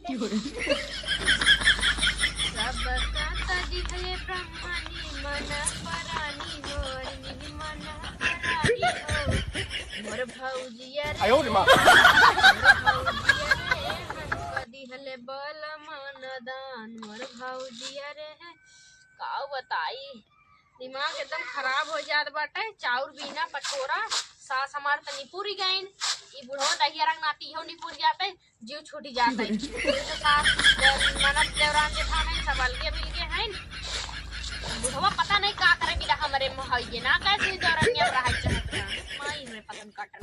दिखले ब्रह्मणी मन परानी मोर मिनी मन परानी हो मोर भौजिया रे हमको दिहले बल मन दान मोर भौजिया रे का बताई दिमाग एकदम खराब हो जात बाटे। चाउर बिना पटोरा सास हमार तनी पूरी गईन ई बुढ़ो दहिया रंग नाती हो नहीं पूरी जाते जीव छूटी जाते तो सास ननद देवरान जेठान सब अलगे मिलके हैं बुढ़वा पता नहीं का करे बिना हमरे मोहइये ना कैसे देवरानिया रहा चाहत माई में पतन काटन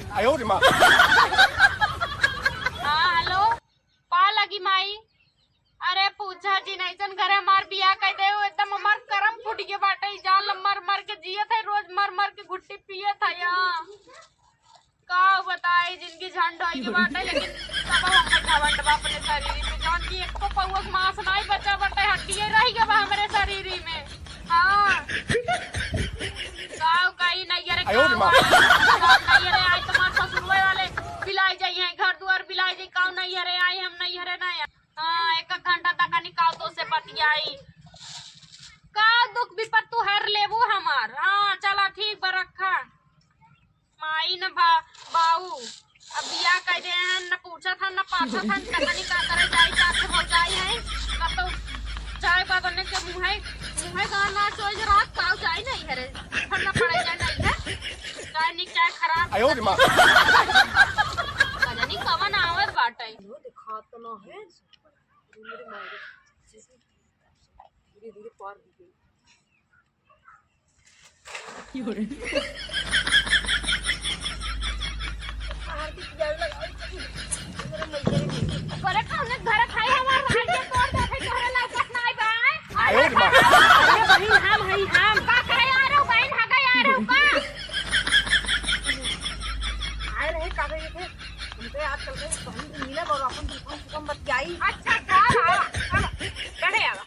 हां हेलो पा लगी माई अरे पूछा जी नहीं जन घरे हमार बियाह कह दे एकदम हमार करम फूट के बाटे जान मर मर के जियत है रोज मर मर के घुट्टी पियत है यहाँ का बताए जिनकी झंड होई के बाटे लेकिन सब हम घवंड बा अपने शरीर में जान की एक तो पौक मांस नहीं बचा बाटे हड्डियां रह गया बा हमरे शरीर में हां गाँव कहीं नहीं रे नहीं रे आई तुम्हार ससुर वाले बिलाई जाइए घर द्वार बिलाई जाई काऊ नहीं रे आई हम नहीं रे ना हाँ एक घंटा तक निकाल तो से बतियाई का दुख विपत तू हर लेबू हमार हाँ चला ठीक बरखा माई न बाऊ अब बिया कह दे हैं न पूछा था न पाछा था तकनी का करे जाई साथ हो जाई है तो चाय बदलने के मुंह गाना सोच रात काऊ जाई नहीं है रे ठंडा पड़े जाए नहीं है चाय निक चाय खराब नहीं कवन आवत बाटे दिखा तो ना है मेरे मारे धीरे धीरे पार हो गई घर खाई हमार भाई तोड़ दे घर लाइक ना आई बाय अरे बहन हम का करे आ रहे हो बहन हगा आ रहे हो का आए रहे का गए थे उनके आजकल के बहन नीला और अपन दुकान कम बतियाई अच्छा करे आवा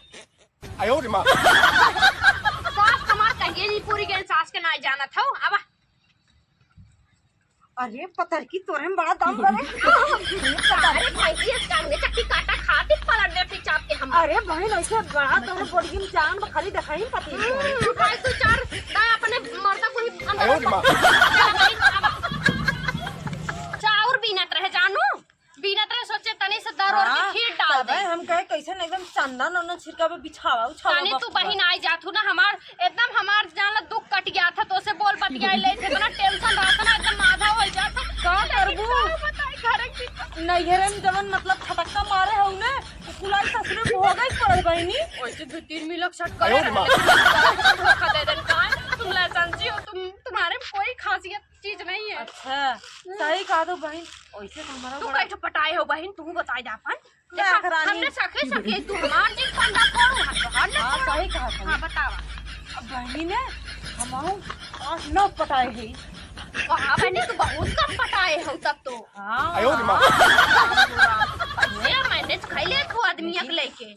आयो रे मां सास हमार कहिए नहीं पूरी गन सास के ना जाना था आवा अरे पत्थर की तोरे में बड़ा दम करे अरे भाई ये कांगे चक्की काटा खाते पलट दे पिचाप के हम अरे बहन ऐसे बड़ा तोरे बॉडी में जान खाली दिखाई पति भाई तू चार दा अपने मर्दा को ही अंदर चाउर बीनत रहे जानू बीनत रहे सोचे तनी से दर और खीर डाल दे हम कहे कैसे एकदम चंदन और छिड़का पे बिछावा उछावा तू बहिन आई जाथू ना हमार एकदम हमार जान दुख कट गया था तो से बोल बतियाई ले थे ना टेंशन रहता ना एकदम आधा हो जाता का करबू बताई घर की नैहरे में जवन मतलब फटक्का मारे हो ने कुलाई ससुरे हो गई पड़ बहिनी ओइसे 2-3 मिनट शट करे धोखा दे देन का तुम लाइसेंसी हो तुम्हारे में कोई खासियत चीज नहीं है अच्छा सही कहा दो बहन ओइसे हमारा तू कैसे पटाए हो बहन तू बताई जा अपन हमने सखे तू हमार दिन पंडा करो हां सही कहा हां बतावा अब बहन ने हमाऊ 8-9 पटाए है हां बहन तू बहुत कम पटाए हो तब तो हां आयो रे मां ये मैंने खैले को आदमी लेके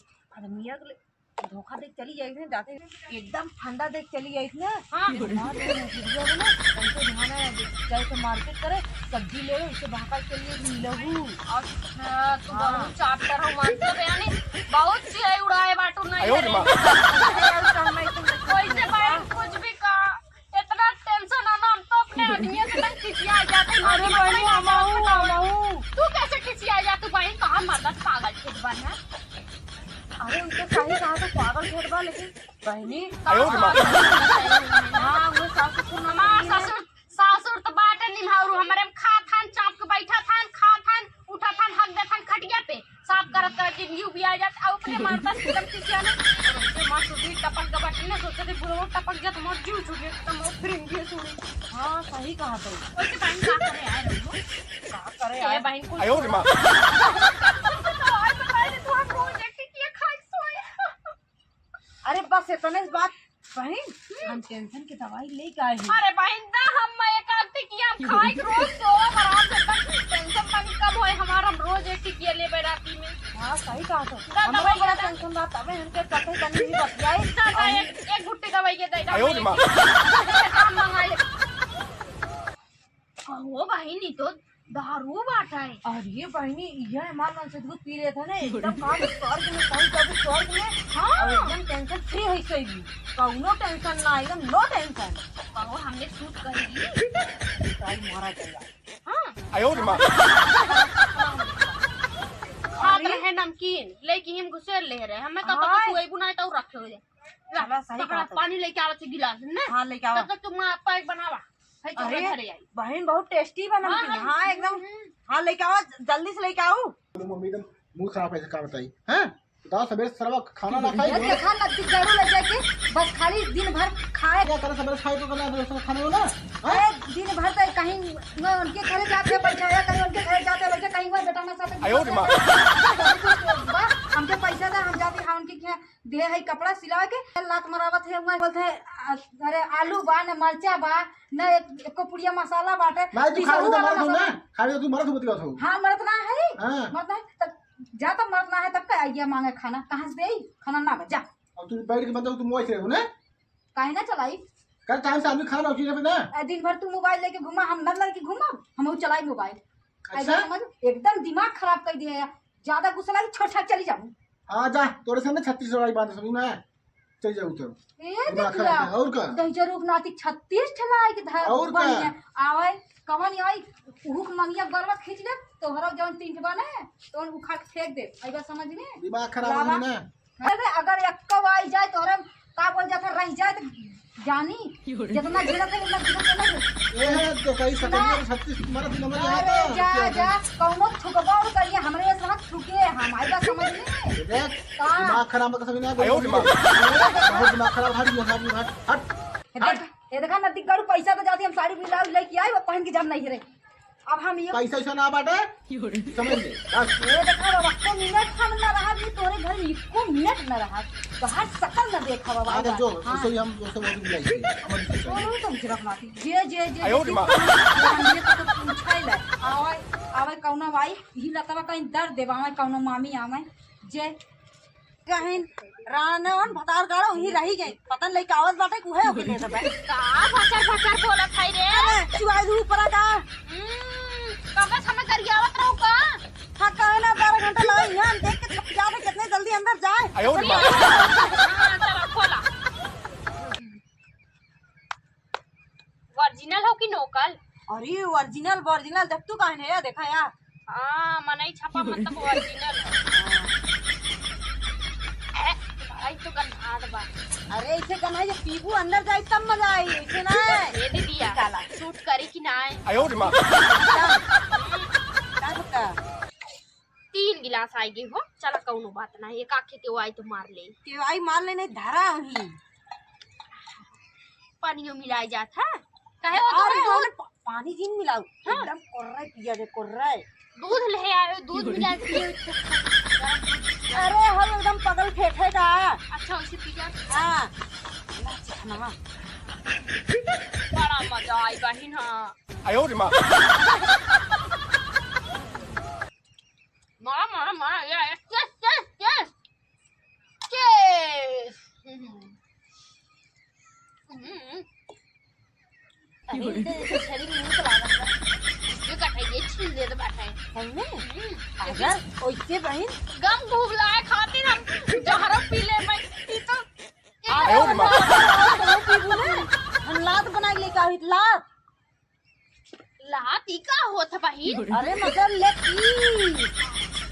धोखा देख चली जाई थे जाते एकदम ठंडा देख चली जाई थी हां जाए तो मार्केट करे सब्जी ले इसे भाकर के लिए लहू अच्छा तू बहुत चाप्टर हो मानते यानी बहुत सी है उड़ाए बाटू नहीं कोई से भाई कुछ भी का इतना टेंशन है ना हम तो अपने आदमी से तक खिसिया जाते अरे बहनी हमाऊ तू कैसे खिसिया जा तू बहन कहां मर्द पागल खेत बन है अरे उनके सही कहा तो पागल खेत बा लेकिन बहनी हां वो ससुर सासुर तो बाटे निभारू हमरे में खा थान चाप के बैठा थान खा थान उठा थान हक दे थान खटिया पे साफ करत कर दिन यू भी आ जात आ अपने मारता एकदम किसिया ने मां सुधी टपक गबट ने सोचे थे पूरा टपक जात मोर जीव छूटे तो मोर फ्रिंग के सुनी हां सही कहा तो ओके बहन का करे आए रहो का करे आए बहन को आयो रे मां अरे बस इतने बात बहन हम टेंशन की दवाई लेके आए हैं अरे बहन दा हम एक आते कि हम खाई रोज तो आराम से टेंशन पानी कब होए हमारा रोज एक टिकिया ले बैराती में हां सही कहा तो हमारा बड़ा टेंशन रहता है हमके कथे तनी भी बतियाई एक घुट्टी दवाई के दे आयो हम मंगाई वो बहन नहीं तो दारू बाटा है। अरे बहनी ये हमारे मन से दूध पी रहे थे ना एकदम काम स्वर्ग में पहुंच जाओ स्वर्ग में। हाँ एकदम टेंशन फ्री है कोई भी कौनो टेंशन ना एकदम नो टेंशन। कहो हमने सूट करेगी ताई मारा जाएगा। हाँ आयो रे माँ खाद रहे नमकीन लेके हम घुसेर ले रहे हमें कब तक तू एबू ना तो रखे हो जा चला सही कहा पानी लेके आवत गिलास में हाँ लेके आओ। तब तक तुम पैक बनावा है तो अरे घरे आई बहन बहुत टेस्टी बना हाँ एकदम हाँ लेके आओ जल्दी से लेके आओ। मम्मी एकदम मूड खराब है क्या बताई हैं बताओ सवेरे सरवा खाना ना खाई ये खा ना जरूर ले जाके बस खाली दिन भर खाए क्या करे सवेरे खाए तो करना खाने को ना अरे दिन भर तो कहीं उनके घरे जाते बैठे या कहीं उनके घरे जाते बैठे कहीं वो बेटा ना साथ आयो रे माँ हमके पैसा था हम जाते हाँ उनके क्या दे है कपड़ा सिला के लात मरावत है वहाँ बोलते हैं अरे आलू बा न मरचा बा न एक पुड़िया मसाला बाटे भाई तू खा तो तू मरत हो हो हाँ मरत ना है हां मरत है तब जा तब मरत ना है तब का आइए मांगे खाना कहाँ से दे खाना ना बजा अब तू बैठ के मतलब तू मोबाइल से हो ना काहे ना चलाई कल टाइम से आदमी खाना उठी पे ना दिन भर तू मोबाइल लेके घुमा हम न लड़की घुमा हम चलाई मोबाइल अच्छा? ऐसा समझ एकदम दिमाग खराब कर दिया ज्यादा गुस्सा लगी छोड़ छाट चली जाऊँ आ जा तोरे सामने 36 वाली बात समझ में चल जाऊ तो दिमाग खराब है और का दहिजर रूप नाती 36 ठला है कि धार और का आवे कवन आई हुक मंगिया गरवा खींच ले तोहरा जौन तीन ठे बने तो उखाड़ के फेंक दे आइबा समझ में दिमाग खराब है ना। अरे अगर एक आई जाए तोहरा का बोल जाता रह जाए तो जानी जितना झेला था उतना झेला नहीं ये तो कई सकंड 36 तुम्हारा नंबर अरे जा जा कौनो ठुकबाड़ करिए हमरे साथ ठुके हम आइबा समझ में देख दिमाग खराब का समझ ना बहुत दिमाग खराब हट ये देखा नदी गड़ू पैसा तो जाती हम साड़ी ब्लाउज लेके आई वो पहन के जम नहीं रे अब हम ये पैसा ऐसा ना बाटे समझ ले बस ये देखा बाबा को मिनट हम ना रहा भी तोरे घर में को मिनट ना रहा तो हर शकल ना देखा बाबा आगे जो ऐसे ही हम ऐसे वो भी जाएंगे बोलो तुम सिर्फ माती जे जे जे आयो रे माँ ये तो पूछाई ले आवे आवे कौनो भाई ही लतवा कहीं दर्द देवावे कौनो मामी आवे जे कहीं रानवन भतार गाड़ो ही रही गई पता नहीं कावत बाटे कुहे होके ले सब का फचर बोला खाई रे अरे चुआई दू ऊपर का कब समय कर आवत रहू का हां कहे ना 12 घंटा लगे यहां देख के छप जावे कितने जल्दी अंदर जाए आयो रे माँ हां चलो खोला ओरिजिनल हो कि नकल अरे ओरिजिनल देख तू काहे है देखा यार हां मनई छापा मतलब ओरिजिनल भाई तो गन्हाड़ बा अरे इसे कमाई जे पीबू अंदर जाए तब मजा आई इसे ना ये दीदिया काला शूट करी कि ना आयो रे माँ क्या होता 3 गिलास आएगी हो चला कौनो बात ना एक आखे के आई तो मार ले के आई मार लेने धारा ही पानियो मिलाई जात है कहे वो अरे तो और पानी दिन मिलाओ एकदम कोर्रा पिया दे कोर्रा दूध ले आयो दूध मिला के अरे हम एकदम पगल फेंकेगा अच्छा उसे पी जा हां ना बड़ा मजा आई बहिन हां आयो रे माँ मारा या यस चेस अरे ये शरीर में तो लागत ये कटाई ये छील दे तो बैठा है हमने अगर ओइसे बहन गम भूख लाए खातिर हम जहर पी ले मैं तो आयो रे माँ हम लात बना के लेके आई लात लात ई का होत बहिन अरे मतलब ले पी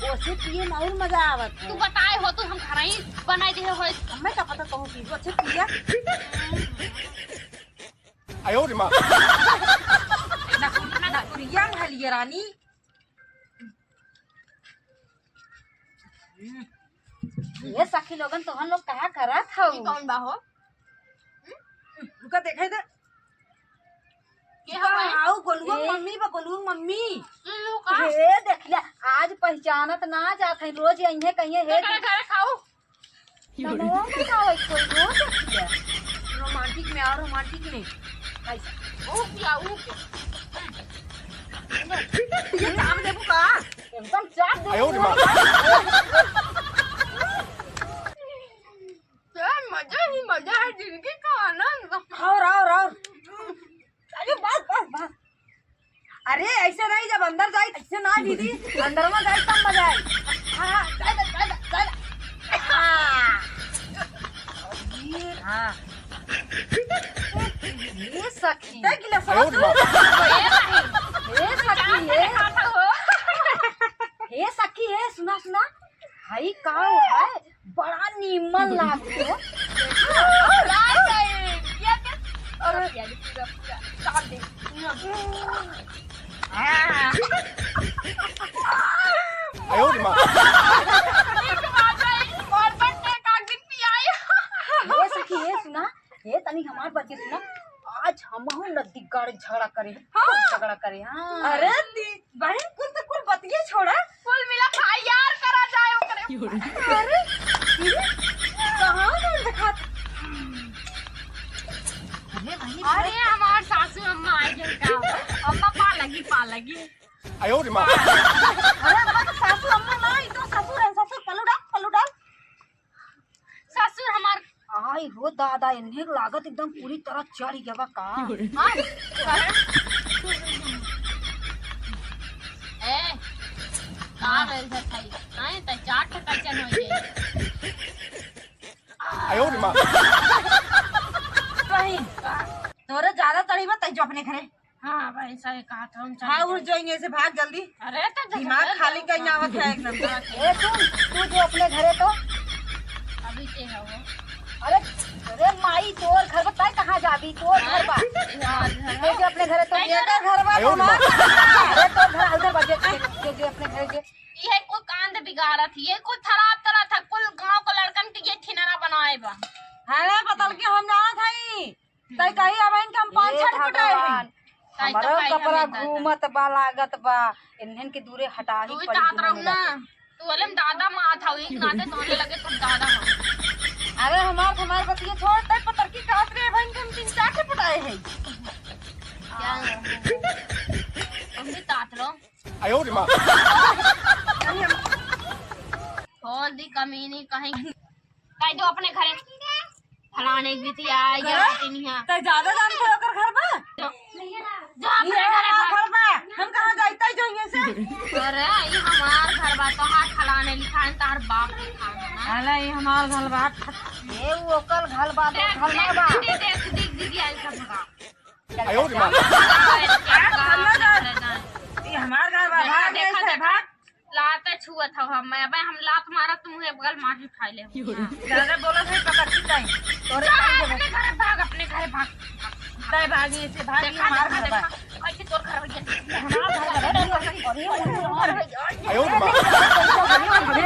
ओसे पिए ना और मजा आवत तू बताए हो तो हम घर ही बनाई दे हो हमें क्या पता कहूं पी अच्छे पिया आयो रे माँ ना प्रिया हलिए रानी ये सखी लोगन तो हम लोग कहा करा था ई कौन बा हो रुका देखे दे के हवाई आओ गोलुआ मम्मी बा गोलुआ मम्मी लू का हे देख ले आज पहचानत ना जात है रोज यहीं कहीं हे घर खाओ नमो बताओ कोई रोज रोमांटिक में और रोमांटिक में ऐसा ओ पिया ओ ये काम देबू का एकदम चाट दे आयो रे माँ मजा है जिंदगी का आनंद और अरे बस अरे ऐसे नहीं जब अंदर अंदर में जाए तब मजा आई। हाँ हाँ ये सखी अयो माँ हे सखी है सुना सुना हाई काओ है बड़ा नीमन लागो अयो माँ ये सखी है सुना ये तनी हमार बात सुना आज हम नदी गाड़ी झगड़ा करे झगड़ा करे। हाँ अरे बहन कुल तो कुल बतिये छोड़ा कुल मिला भाई यार करा जाए ओकरे। अरे कहाँ गए देखा अरे हमार सासू अम्मा आई गई का अम्मा पा लगी अयो माँ अरे बाबा तो सासू अम्मा ना ई तो ससुर है ससुर पलू डाल ससुर हमार आई हो दादा इन्हें लागत एकदम पूरी तरह चढ़ गया का। हाँ ए का रेल से खाई आए त 4 टका चन हो गई। अयो माँ बहन तोरे ज्यादा तड़ीबा तई जो अपने घरे। हाँ भाई सही कहा था हम हाँ उड़ जाएंगे से भाग जल्दी अरे तो दिमाग खाली कहीं ना आवत है एकदम। ए तू जो अपने घरे तो अभी के है वो अरे अरे माई तोर घर बताए कहाँ जाबी तोर घर बा ते जो अपने घरे तो ये घर बा अयो माँ अरे तो घर उधर बजे जो अपने घरे जे ये कोई कांद बिगाड़त ये कोई खराब तरह था कुल गांव को लड़कन के ये ठिनारा बनाए बा। हाले बतल के हम जाना थाई तई कही अब इनके हम 5 छट पटाए हैं हमारा कपड़ा घूमत बा लागत बा इन्हन के दूरे हटा ही तू पड़ी तात रहू ना तू अलम दादा माँ था एक नाते तोने लगे तुम दादा हो। अरे हमार बतिये छोड़ तई पतर की काट रे बहन के हम 3 4 छट पटाए हैं क्या तुम भी तात लो अयो माँ खोल दी कमीनी कहीं कह दो अपने घरे फलाने बिटिया आई गया तिनिया तई ज्यादा जानते हो कर घर बा जो अपने घरे घर बा हम कहां जाइते जोइए से अरे ये हमार घर बा तो हाथ फलाने लिखा है तार बाप लिखा है ना। अरे ये हमार घर बा ये ओकल घर बा तो घर ना बा देख दीदी आई सब भगा अयो माँ ये हमार घर बा भाग देखा से भाग लाते छुआ था हम लात मारा तुम बगल माटी खाई ले ज्यादा बोला है पकड़ की तई तोरे अपने घरे भाग तई भागी से भागी देखा हमार घर बा कैसे तोर घर हमार घर बा अयो माँ अरे